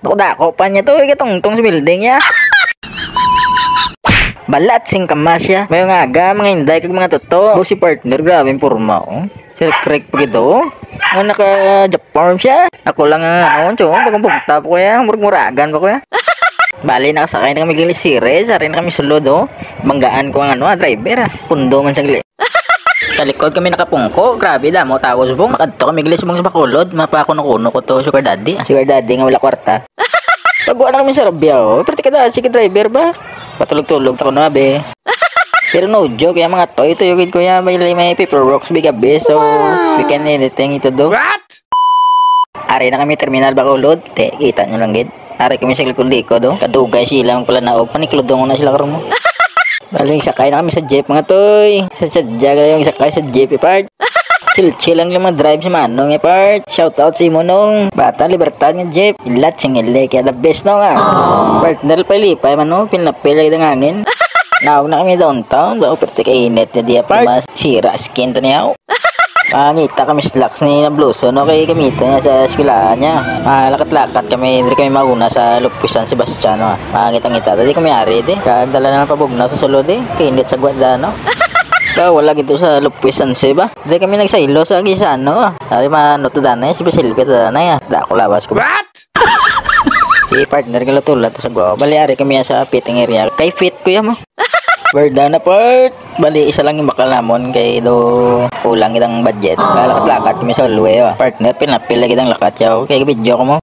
Dako pa niya to, ikatungtong sa building ya. Balat sing kamasya. May nga aga, mga inday kag mga toto. Si partner, grabe yung porma oh. Sir Craig pa gito oh. Nga naka-Japan siya. Ako lang bagong pugta po kaya, murag-muragan pa kuya. Bali, nakasakay na kami gili series, arin na kami sulod oh. Banggaan ko ang driver Pundo man sa gili. Sa likod kami nakapungko, grabe damo tawos bong. Makadto kami gili subong sa Bacolod, mapakuno-kuno ko to Sugar Daddy. Sugar Daddy nga wala kwarta. Pagwa na kami sa Rabia oh. Pero tika sige driver ba? Patulog-tulog ta ko na be. Pero no joke, yung mga toy tuyugid ko ya may paperworks bigabi so we can anything ito do. What? Ari na kami terminal Bacolod, kita nyo lang gid. Ari kami sa likod-likod do. Kadugay sila ang pala naog, panikludong na sila karon mo. Bali sakay na kami sa jeep mga toy. Sadya yung sakay sa jeep part. Chill lang yung mga drive si Manong part. Shout out si Monong. Bata libertad ng jeep. Ilat singile kaya the best no nga. Partner pa lipay man no, pinapilay ng hangin. Naog na kami downtown, daw perti kainit na diya part. Mas sira skin to niya. Pangita kami slacks ni na bluso no kay gamitan niya sa eskwelahan niya. Lakat-lakat kami, hindi kami mauna sa Lupis San Sebastian no. Pangita-ngita, dali kami ari di. Kagdala na ng pabugnaw sa sulod eh. Kainit sa guwada no. Wala gito sa Lupis San Seba. Di kami nagsaylo sa Gisano. Ari man to danay, si Basilpe to danay. Dako labas ko. What? Si partner ka lutulat sa gwa. Bali ari kami sa fitting area. Kay fit ko mo. Berda na part. Bali isa lang yung bakal namon kay do kulang itang budget. Lakat-lakat kami sa hallway. Partner pinapila kitang lakat yaw. Kay video ko mo.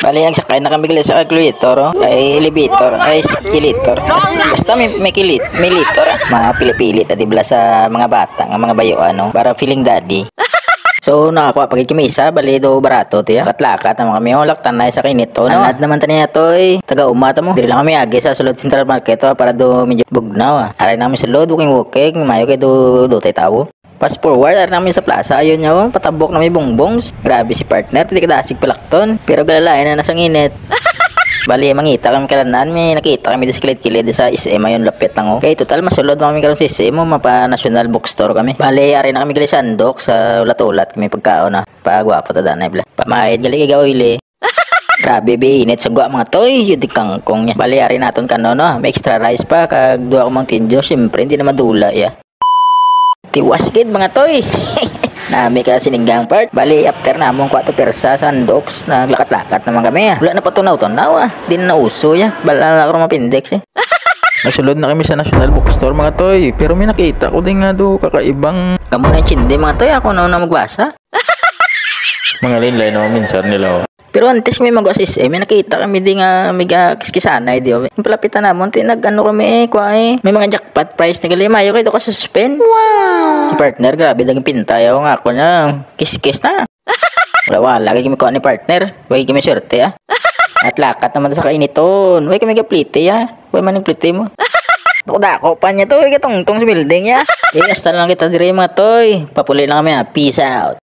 Bali nagsakay na kami sa calculator, ay elevator, ay skeletor. Basta may kilit, may litor. Mga pili-pilit at ibla sa mga bata, mga bayo para feeling daddy. So nakakuha pagit kami isa, bali do barato tiya. Katlakat naman kami, laktan na sa kinito. Anad naman taniya toy, taga umata mo. Dili lang kami agi sa sulod Central Market para do medyo bugnaw. Aray namin sulod, walking, mayo kay do tay tawo. Fast forward, aray namin sa plaza, ayun niya patabok na may bongbongs. Grabe si partner, pwede kadasig palakton. Pero galalain na nasang init. Bali, mangita kami kalanan, may nakita kami sa kilid-kilid sa SM, ayun lapit lang Okay, total, masulod kami karon sa SM, mapa-national bookstore kami. Bali, aray na kami gali sandok sa ulat-ulat kami pagkaon pagwapo ta danay bla. Pamahid, gali igaw ili. Grabe, init sa gwa mga toy, yun di kangkong niya. Bali, aray naton kanon, may extra rice pa, kag duwa ko mang tinjo, siyempre, hindi na madula, Tiwas kid mga toy. Nami ka sininggang part. Bali after namong 4 persa sandoks naglakat-lakat naman kami. Wala na patunaw-tunaw Di na nauso Bala na ako mapindex Nasulod na kami sa National Bookstore mga toy. Pero may nakita ko din nga do kakaibang Kamu na chindi mga toy. Ako na magbasa. Mga linlay naman minsan nila Pero antes may mag-assist may nakita kami di nga may kiskisanay di yung palapitan namon tinag-ano kami may mga jackpot prize na gali mayo kayo ka suspend. Wow! Si partner grabe dagang pintayaw nga ako na kiss na. Wala kami kuha ni partner. Way kami swerte At lakat naman sa kainiton. Way kami gaplite Way man nagplite mo. Dako pa niya to, ikatungtong sa building hasta lang kita dire mga toy. Papuli lang kami peace out.